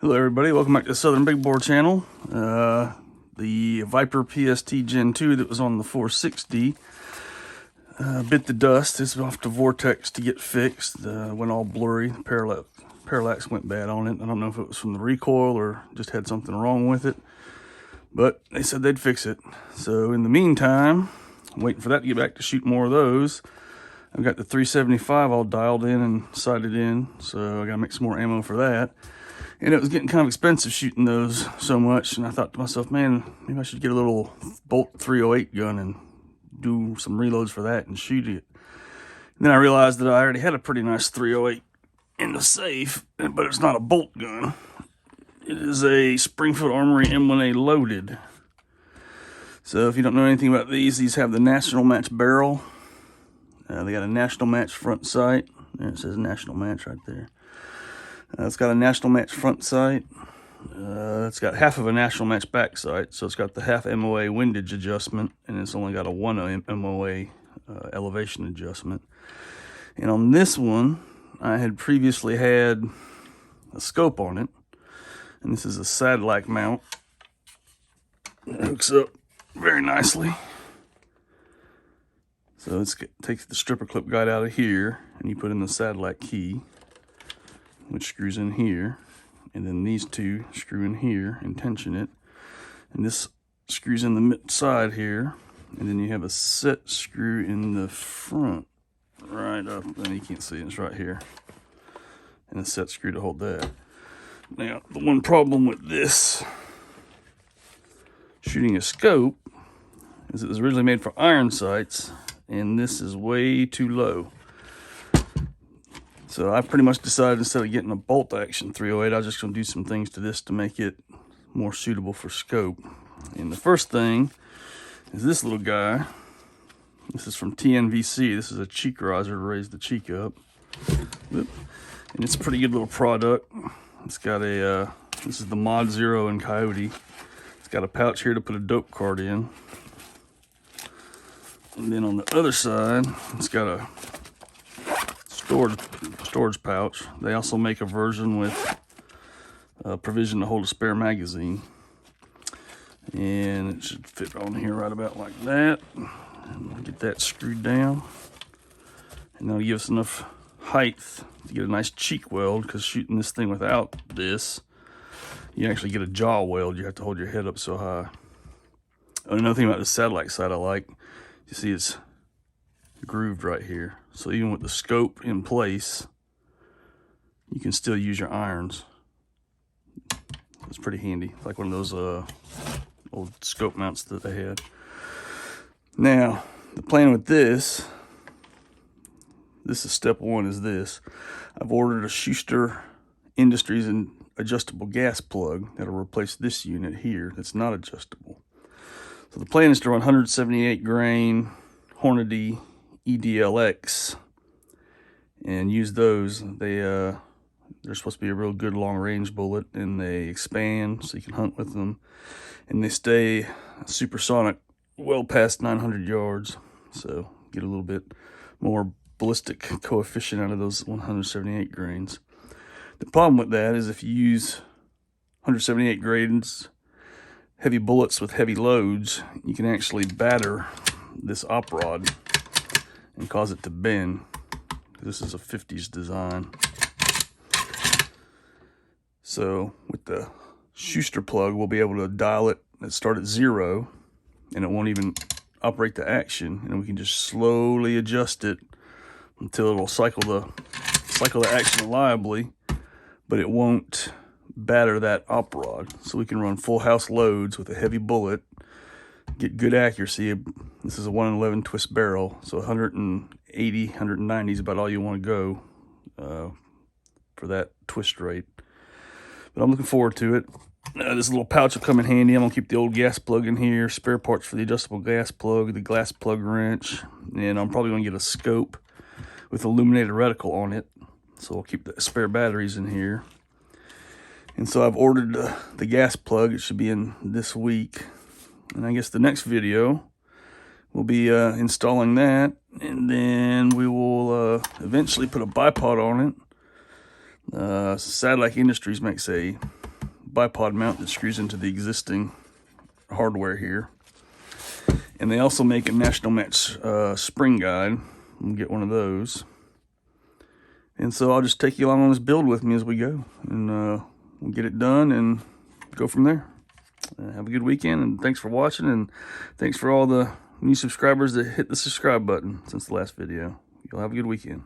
Hello everybody, welcome back to the Southern Big Bore channel. The Viper PST Gen 2 that was on the 460 bit the dust. It's off to Vortex to get fixed. Went all blurry, parallax went bad on it. I don't know if it was from the recoil or just had something wrong with it, but they said they'd fix it. So in the meantime, I'm waiting for that to get back to shoot more of those. I've got the 375 all dialed in and sighted in, so I gotta make some more ammo for that. And it was getting kind of expensive shooting those so much, and I thought to myself, man, maybe I should get a little Bolt 308 gun and do some reloads for that and shoot it. And then I realized that I already had a pretty nice 308 in the safe, but it's not a bolt gun. It is a Springfield Armory M1A Loaded. So if you don't know anything about these have the National Match barrel. They got a National Match front sight. There it says National Match right there. It's got a National Match front sight. It's got half of a National Match back sight, so it's got the half MOA windage adjustment, and it's only got a 1 MOA elevation adjustment. And on this one, I had previously had a scope on it, and this is a satellite mount. It hooks up very nicely. So it takes the stripper clip guide out of here, and you put in the satellite key, which screws in here, and then these two screw in here and tension it, and this screws in the side here, and then you have a set screw in the front right up, and you can't see it, it's right here, and a set screw to hold that. Now the one problem with this shooting a scope is it was originally made for iron sights, and this is way too low. So I pretty much decided instead of getting a bolt action 308, I was just going to do some things to this to make it more suitable for scope. And the first thing is this little guy. This is from TNVC. This is a cheek riser to raise the cheek up. And it's a pretty good little product. It's got a, this is the Mod Zero in Coyote. It's got a pouch here to put a dope card in. And then on the other side, it's got a storage pouch. They also make a version with provision to hold a spare magazine, and it should fit on here right about like that. And get that screwed down, and that'll give us enough height to get a nice cheek weld, because shooting this thing without this, you actually get a jaw weld. You have to hold your head up so high. Another thing about the satellite sight I like, you see it's grooved right here, so even with the scope in place, you can still use your irons. It's pretty handy, like one of those old scope mounts that they had. Now the plan with this is step one, is this. I've ordered a Schuster Industries and adjustable gas plug that'll replace this unit here that's not adjustable. So the plan is to run 178 grain Hornady EDLX and use those. They're supposed to be a real good long range bullet, and they expand so you can hunt with them, and they stay supersonic well past 900 yards, so get a little bit more ballistic coefficient out of those 178 grains. The problem with that is if you use 178 grains heavy bullets with heavy loads, you can actually batter this op rod and cause it to bend. This is a 50s design. So with the Schuster plug, we'll be able to dial it and start at 0, and it won't even operate the action, and we can just slowly adjust it until it will cycle the action reliably, but it won't batter that op rod. So we can run full house loads with a heavy bullet, get good accuracy. This is a 1-in-11 twist barrel, so 180, 190 is about all you want to go for that twist rate. But I'm looking forward to it. This little pouch will come in handy. I'm going to keep the old gas plug in here, spare parts for the adjustable gas plug, the glass plug wrench, and I'm probably going to get a scope with illuminated reticle on it. So I'll keep the spare batteries in here. And so I've ordered the gas plug. It should be in this week. And I guess the next video will be installing that, and then we will eventually put a bipod on it. Satellite Industries makes a bipod mount that screws into the existing hardware here. And they also make a National Match spring guide. We'll get one of those. And so I'll just take you along on this build with me as we go. And we'll get it done and go from there. Have a good weekend, and thanks for watching, and thanks for all the new subscribers that hit the subscribe button since the last video. You'll have a good weekend.